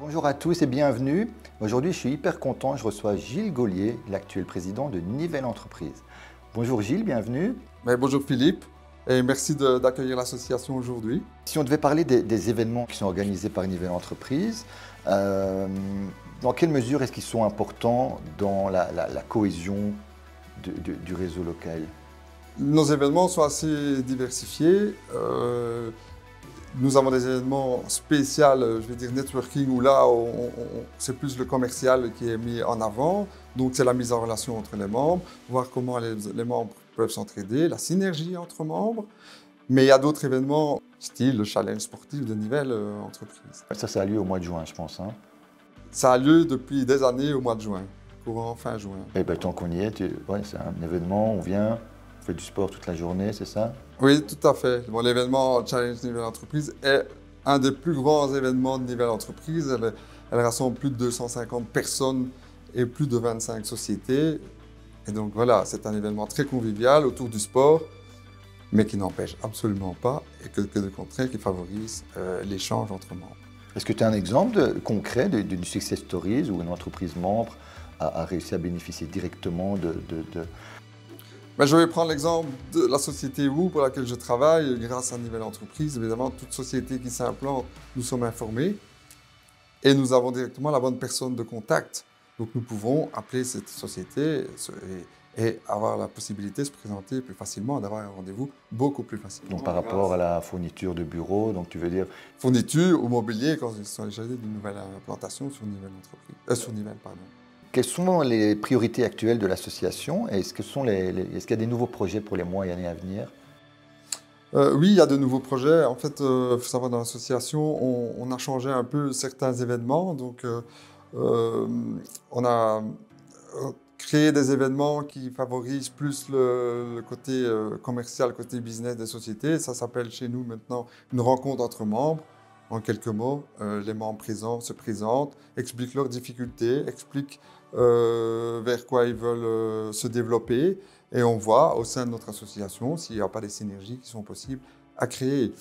Bonjour à tous et bienvenue. Aujourd'hui, je suis hyper content, je reçois Gilles Gaulier, l'actuel président de Nivelle Entreprise. Bonjour Gilles, bienvenue. Bonjour Philippe et merci d'accueillir l'association aujourd'hui. Si on devait parler des événements qui sont organisés par Nivelle Entreprise, dans quelle mesure est-ce qu'ils sont importants dans la cohésion du réseau local? Nos événements sont assez diversifiés. Nous avons des événements spéciaux, je vais dire networking, où là, c'est plus le commercial qui est mis en avant. Donc, c'est la mise en relation entre les membres, voir comment les membres peuvent s'entraider, la synergie entre membres. Mais il y a d'autres événements, style le challenge sportif de Nivelle Entreprise. Ça a lieu au mois de juin, je pense. Hein. Ça a lieu depuis des années au mois de juin, courant fin juin. Et bien, tant qu'on y est, c'est un événement, on vient, on fait du sport toute la journée, c'est ça? Oui, tout à fait. Bon, l'événement Challenge Nivelle Entreprise est un des plus grands événements de Nivelle Entreprise. Elle rassemble plus de 250 personnes et plus de 25 sociétés. Et donc voilà, c'est un événement très convivial autour du sport, mais qui n'empêche absolument pas, et que de contraire, qui favorise l'échange entre membres. Est-ce que tu as un exemple concret d'une success stories où une entreprise membre a réussi à bénéficier directement Je vais prendre l'exemple de la société WOO pour laquelle je travaille. Grâce à Nivelle Entreprise, évidemment, toute société qui s'implante, nous sommes informés et nous avons directement la bonne personne de contact. Donc nous pouvons appeler cette société et avoir la possibilité de se présenter plus facilement, d'avoir un rendez-vous beaucoup plus facilement. Donc par rapport à la fourniture de bureaux, donc tu veux dire... Fourniture ou mobilier quand il s'agit d'une nouvelle implantation sur Nivelle Entreprise, sur Nivelle, pardon. Quelles sont les priorités actuelles de l'association? Est-ce qu'il y a des nouveaux projets pour les mois et années à venir? Oui, il y a de nouveaux projets. En fait, il faut savoir, dans l'association, on a changé un peu certains événements. Donc, on a créé des événements qui favorisent plus le côté commercial, le côté business des sociétés. Ça s'appelle chez nous maintenant une rencontre entre membres. En quelques mots, les membres présents se présentent, expliquent leurs difficultés, expliquent vers quoi ils veulent se développer. Et on voit au sein de notre association s'il n'y a pas des synergies qui sont possibles à créer.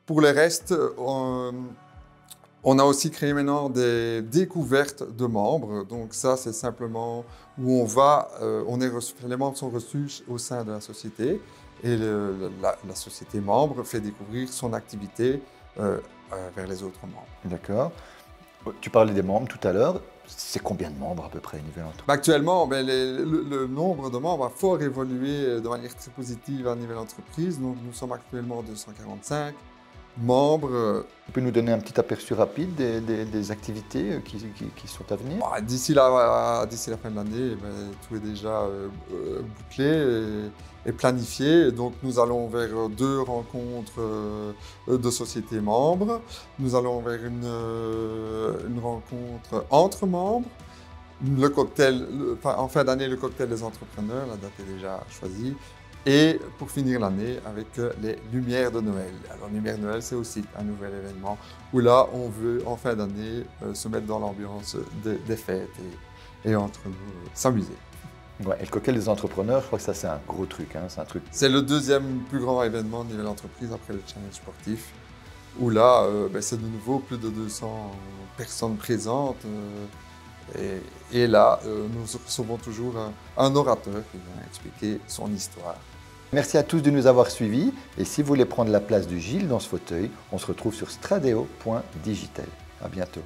Pour le reste, on a aussi créé maintenant des découvertes de membres. Donc ça, c'est simplement où on va, les membres sont reçus au sein de la société et la société membre fait découvrir son activité vers les autres membres. D'accord. Tu parlais des membres tout à l'heure. C'est combien de membres à peu près, Nivelle Entreprise? Actuellement, le nombre de membres a fort évolué de manière très positive à Nivelle Entreprise. Donc, nous sommes actuellement 245 membres. Tu peux nous donner un petit aperçu rapide des activités qui sont à venir? D'ici la fin de l'année, tout est déjà bouclé et planifié. Donc, nous allons vers 2 rencontres de sociétés membres. Nous allons vers une rencontre entre membres. Le cocktail, en fin d'année, le cocktail des entrepreneurs, la date est déjà choisie. Et pour finir l'année avec les Lumières de Noël. Alors, Lumières de Noël, c'est aussi un nouvel événement où là, on veut, en fin d'année, se mettre dans l'ambiance des fêtes et entre nous, s'amuser. Ouais, et le cocktail des entrepreneurs, je crois que ça, c'est un gros truc. Hein, c'est le deuxième plus grand événement de Nivelle Entreprise après le challenge sportif, où là, c'est de nouveau plus de 200 personnes présentes. Et là, nous recevons toujours un orateur qui vient expliquer son histoire. Merci à tous de nous avoir suivis. Et si vous voulez prendre la place de Gilles dans ce fauteuil, on se retrouve sur stradeo.digital. À bientôt.